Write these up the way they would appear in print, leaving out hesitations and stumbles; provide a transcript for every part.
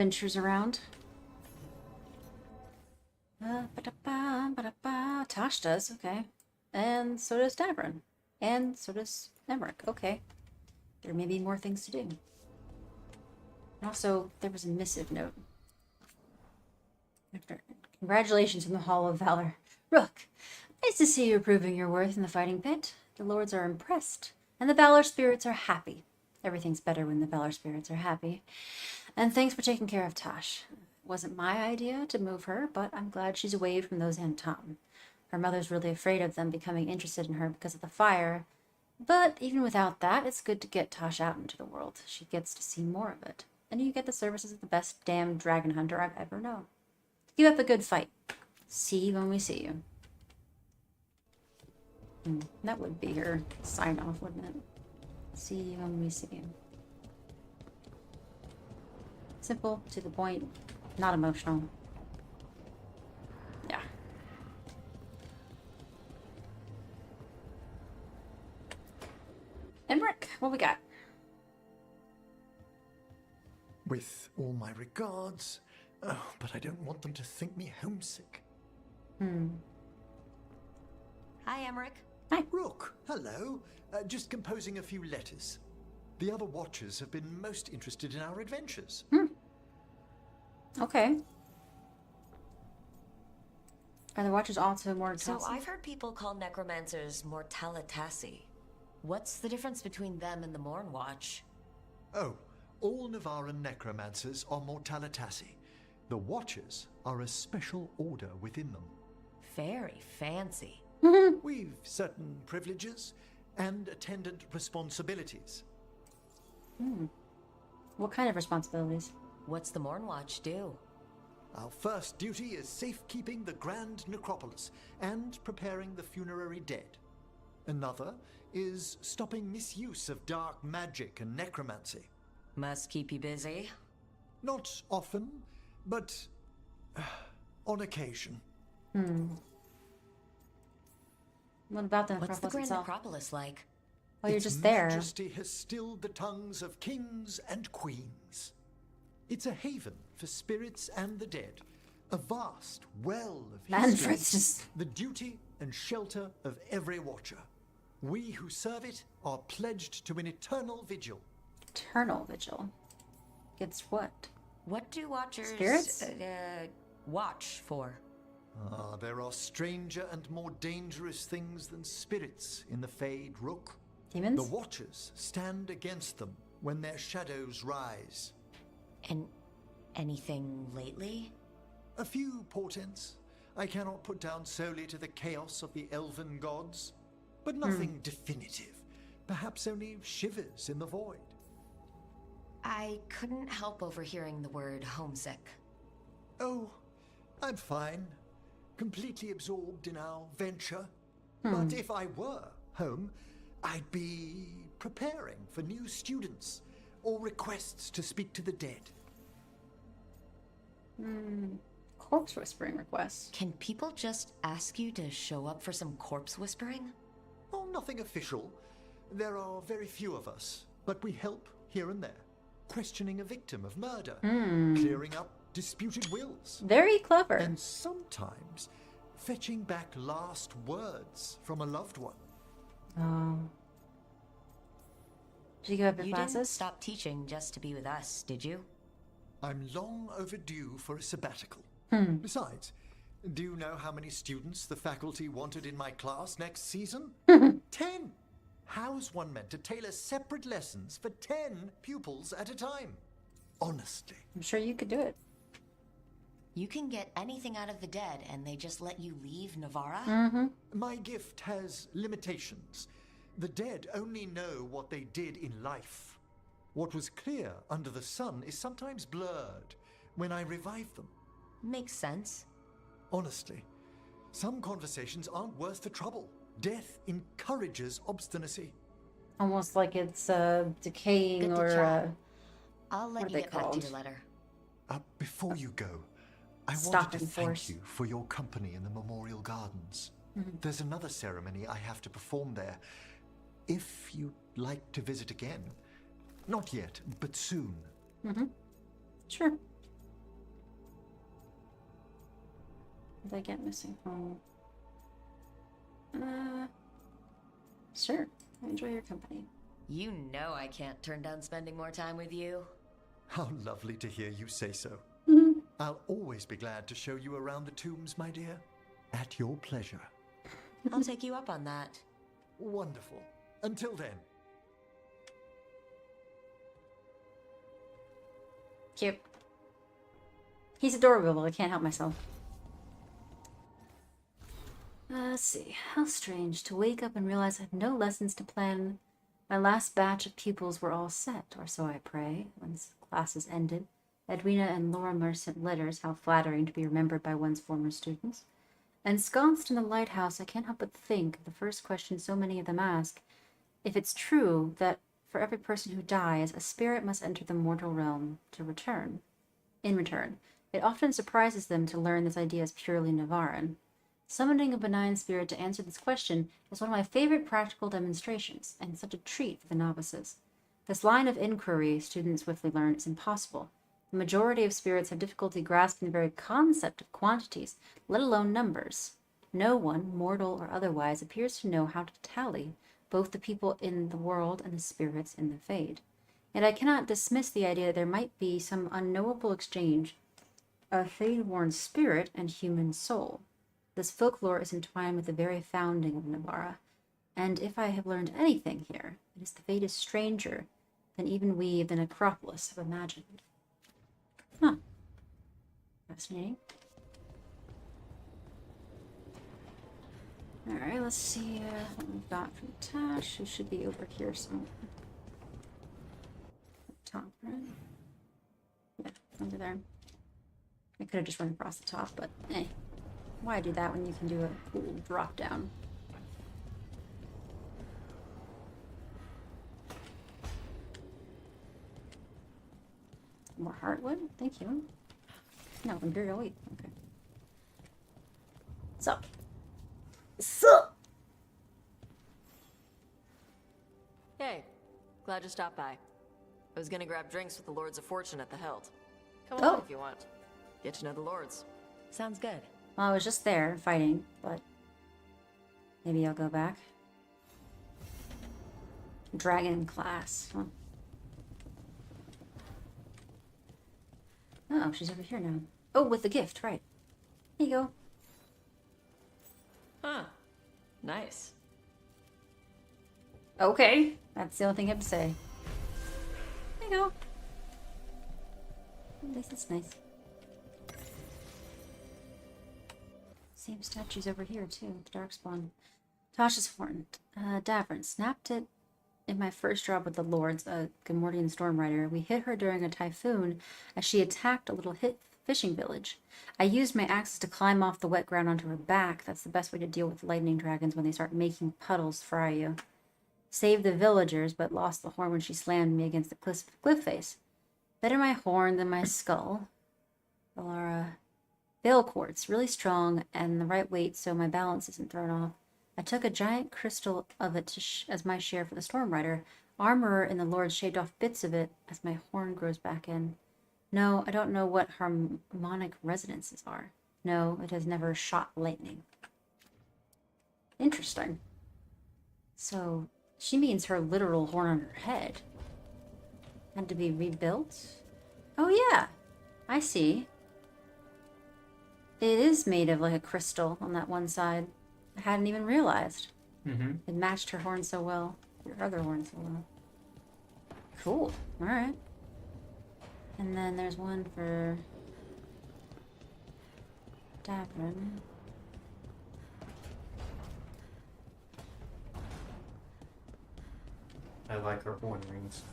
ventures around. Tosh does, okay. And so does Davrin. And so does Emmerich, okay. There may be more things to do. And also, there was a missive note. Congratulations from the Hall of Valor. Rook, nice to see you proving your worth in the fighting pit. The lords are impressed, and the Valor spirits are happy. Everything's better when the Valor spirits are happy. And thanks for taking care of Tosh. It wasn't my idea to move her, but I'm glad she's away from those Anton. Her mother's really afraid of them becoming interested in her because of the fire. But even without that, it's good to get Tosh out into the world. She gets to see more of it. And you get the services of the best damn dragon hunter I've ever known. Keep up a good fight. See you when we see you. That would be her sign-off, wouldn't it? See you when we see you. Simple, to the point, not emotional. Yeah. Emmerich, what we got? With all my regards, but I don't want them to think me homesick. Hi, Emmerich. Hi. Rook, hello. Just composing a few letters. The other Watchers have been most interested in our adventures. Okay. Are the Watchers also more So I've heard people call necromancers mortalitasi. What's the difference between them and the Morn Watch? Oh, all Navaran necromancers are mortalitasi. The Watchers are a special order within them. Very fancy. We've certain privileges and attendant responsibilities. What kind of responsibilities? What's the Morn Watch do? Our first duty is safekeeping the Grand Necropolis and preparing the funerary dead. Another is stopping misuse of dark magic and necromancy. Must keep you busy. Not often, but on occasion. What about the What's the necropolis Grand itself? Necropolis like? Well, you're Its just there. Majesty has stilled the tongues of kings and queens. It's a haven for spirits and the dead, a vast well of history, Manfred's just... the duty and shelter of every Watcher. We who serve it are pledged to an eternal vigil. Eternal vigil. Gets what? What do Watchers Spirits? watch for? There are stranger and more dangerous things than spirits in the Fade, Rook. Demons? The Watchers stand against them when their shadows rise. And anything lately? A few portents I cannot put down solely to the chaos of the elven gods, but nothing definitive. Perhaps only shivers in the void. I couldn't help overhearing the word homesick. Oh, I'm fine. Completely absorbed in our venture. But if I were home, I'd be preparing for new students or requests to speak to the dead. Corpse whispering requests. Can people just ask you to show up for some corpse whispering? Oh, nothing official. There are very few of us, but we help here and there. Questioning a victim of murder, clearing up disputed wills, Very clever. and sometimes fetching back last words from a loved one. Oh. Did you give up your You didn't classes? stop teaching just to be with us, did you? I'm long overdue for a sabbatical. Besides, do you know how many students the faculty wanted in my class next season? 10! How's one meant to tailor separate lessons for 10 pupils at a time? Honestly. I'm sure you could do it. You can get anything out of the dead and they just let you leave Navara? My gift has limitations. The dead only know what they did in life. What was clear under the sun is sometimes blurred when I revive them. Makes sense. Honestly, some conversations aren't worth the trouble. Death encourages obstinacy. Almost like it's decaying Good to or chat. I'll what let are you they get back to called? your letter. Before you go, I Stop wanted to and thank force. you for your company in the Memorial Gardens. There's another ceremony I have to perform there. If you'd like to visit again. Not yet, but soon. Sure. Did I get missing home? Sure. I enjoy your company. You know I can't turn down spending more time with you. How lovely to hear you say so. I'll always be glad to show you around the tombs, my dear. At your pleasure. I'll take you up on that. Wonderful. Until then. Cute. He's adorable, I can't help myself. Let's see. How strange to wake up and realize I have no lessons to plan. My last batch of pupils were all set, or so I pray. Once classes ended, Edwina and Lorimer sent letters, how flattering to be remembered by one's former students. Ensconced in the lighthouse, I can't help but think of the first question so many of them ask, if it's true that for every person who dies, a spirit must enter the mortal realm to return. In return, it often surprises them to learn this idea is purely Navaran. Summoning a benign spirit to answer this question is one of my favorite practical demonstrations, and such a treat for the novices. This line of inquiry, students swiftly learn, is impossible. The majority of spirits have difficulty grasping the very concept of quantities, let alone numbers. No one, mortal or otherwise, appears to know how to tally both the people in the world and the spirits in the Fade. Yet I cannot dismiss the idea that there might be some unknowable exchange of Fade-born spirit and human soul. This folklore is entwined with the very founding of Navara, and if I have learned anything here, it is the Fade is stranger than even we of the necropolis have imagined. Huh. Fascinating. Alright, let's see what we've got from Tash, who should be over here somewhere. Top, right? Yeah, over there. I could have just run across the top, but why do that when you can do a cool drop down? More hardwood? Thank you. No, Imperial wheat. Okay. Sup? Hey, glad you stopped by. I was gonna grab drinks with the Lords of Fortune at the Hilt. Come Oh. along if you want. Get to know the Lords. Sounds good. Well, I was just there fighting, but maybe I'll go back. Dragon class. Huh. Oh, she's over here now. Oh, with the gift, right. Here you go. Huh. Nice. Okay. That's the only thing I have to say. There you go. At least it's nice. Same statues over here, too. The Darkspawn. Tasha's Horn. Davern. Snapped it in my first job with the Lords, a Gamorrean Stormrider. We hit her during a typhoon as she attacked a little fishing village. I used my axes to climb off the wet ground onto her back. That's the best way to deal with lightning dragons when they start making puddles fry you. Saved the villagers, but lost the horn when she slammed me against the cliff face. Better my horn than my skull. Valara. Veil quartz, really strong and the right weight so my balance isn't thrown off. I took a giant crystal of it as my share for the Stormrider. Armorer in the Lord shaved off bits of it as my horn grows back in. No, I don't know what harmonic resonances are. No, it has never shot lightning. Interesting. So, she means her literal horn on her head had to be rebuilt? Oh yeah, I see. It is made of like a crystal on that one side. I hadn't even realized. It matched her horn so well. Your other horn so well. Cool. Alright. And then there's one for Davern. I like her horn rings.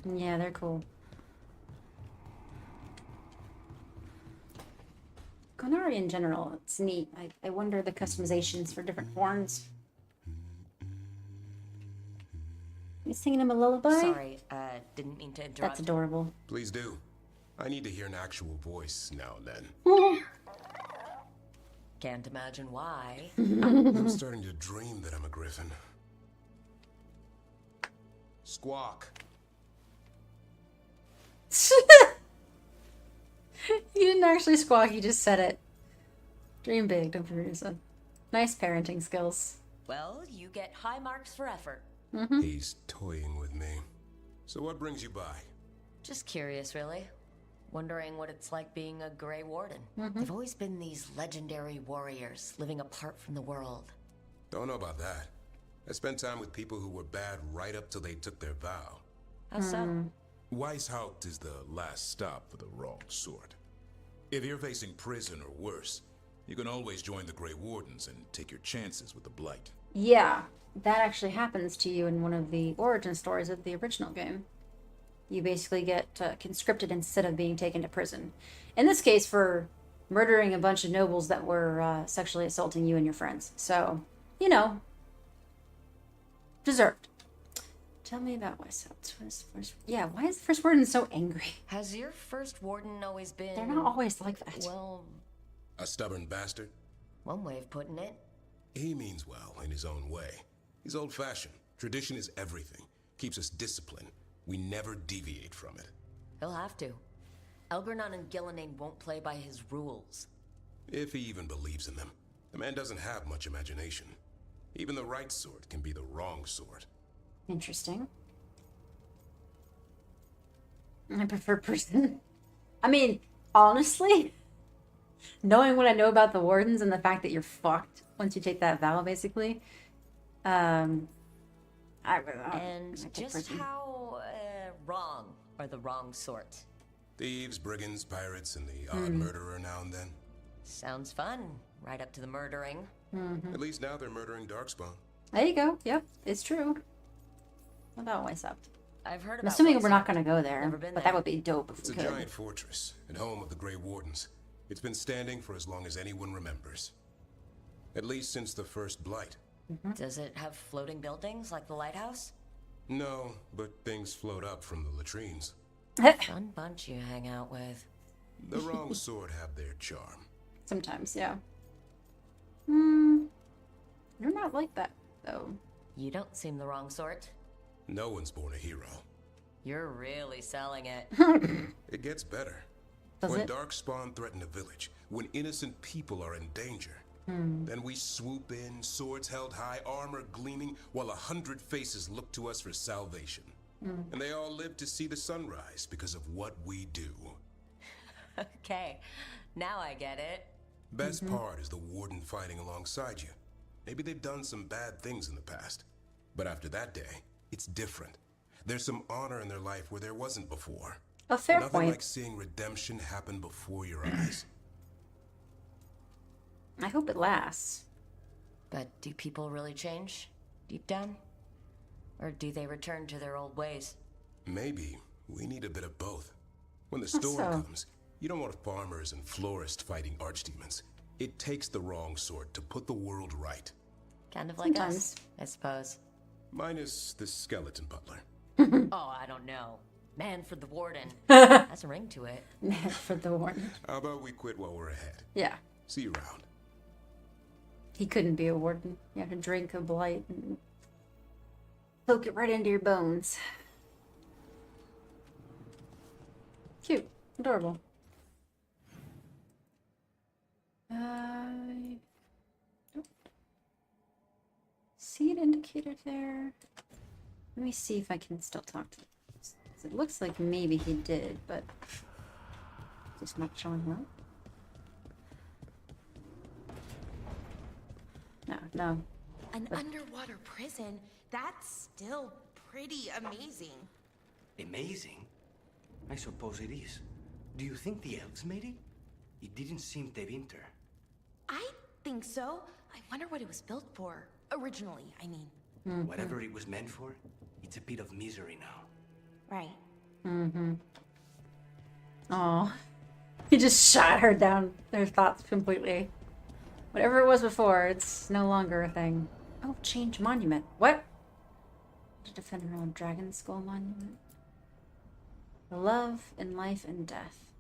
Yeah, they're cool. Konari in general, it's neat. I wonder the customizations for different horns. You singing him a lullaby? Sorry, didn't mean to interrupt. That's adorable. Please do. I need to hear an actual voice now and then. Can't imagine why. I'm starting to dream that I'm a griffin. Squawk. You didn't actually squawk, you just said it. Dream big, don't be rude. Nice parenting skills. Well, you get high marks for effort. He's toying with me. So what brings you by? Just curious, really. Wondering what it's like being a Grey Warden. They've always been these legendary warriors living apart from the world. Don't know about that. I spent time with people who were bad right up till they took their vow. How so? Weishaupt is the last stop for the wrong sort. If you're facing prison or worse, you can always join the Grey Wardens and take your chances with the Blight. Yeah, that actually happens to you in one of the origin stories of the original game. You basically get conscripted instead of being taken to prison. In this case, for murdering a bunch of nobles that were sexually assaulting you and your friends. So, you know, deserved. Tell me about Weishaupt. Yeah, why is the first warden so angry? Has your first warden always been... They're not always like that. Well, A stubborn bastard? one way of putting it. He means well in his own way. He's old-fashioned. Tradition is everything. Keeps us disciplined. We never deviate from it. He'll have to. Elgernon and Gillenane won't play by his rules. If he even believes in them. The man doesn't have much imagination. Even the right sort can be the wrong sort. Interesting. I prefer prison. I mean, honestly, knowing what I know about the wardens and the fact that you're fucked once you take that vow, basically, And I take just prison. how wrong are the wrong sort? Thieves, brigands, pirates, and the odd murderer now and then. Sounds fun. Right up to the murdering. At least now they're murdering Darkspawn. There you go. Yep, it's true. What about Weishaupt? I've heard I'm about assuming we're not Weishaupt. going to go there, Never been but there. that would be dope if It's we a could. giant fortress and home of the Grey Wardens. It's been standing for as long as anyone remembers. At least since the first Blight. Does it have floating buildings like the lighthouse? No, but things float up from the latrines. Fun bunch you hang out with. The wrong sort have their charm. Sometimes, yeah. You're not like that, though. You don't seem the wrong sort. No one's born a hero. You're really selling it. It gets better. Does When it? Darkspawn threaten a village, when innocent people are in danger, then we swoop in, swords held high, armor gleaming, while 100 faces look to us for salvation. And they all live to see the sunrise because of what we do. Okay, now I get it. Best part is the warden fighting alongside you. Maybe they've done some bad things in the past, but after that day, it's different. There's some honor in their life where there wasn't before. A fair Nothing point. like seeing redemption happen before your eyes. I hope it lasts. But do people really change deep down? Or do they return to their old ways? Maybe we need a bit of both. When the How storm so? comes, you don't want farmers and florists fighting archdemons. It takes the wrong sort to put the world right. Kind of like Sometimes. us, I suppose. Minus the skeleton butler. Oh, I don't know. Man for the warden. Has a ring to it. Man for the warden. How about we quit while we're ahead? Yeah. See you around. He couldn't be a warden. You have to drink a blight and poke it right into your bones. Cute. Adorable. Nope. See an indicator there? Let me see if I can still talk to him. It looks like maybe he did, but just not showing up. No. An underwater prison? That's still pretty amazing. Amazing? I suppose it is. Do you think the elves made it? It didn't seem to winter. I think so. I wonder what it was built for. Originally, I mean. Whatever it was meant for, it's a bit of misery now. Right. Oh, he just shot her down their thoughts completely. Whatever it was before, it's no longer a thing. Oh, change monument. What? To defend her own dragon skull monument. The love in life and death.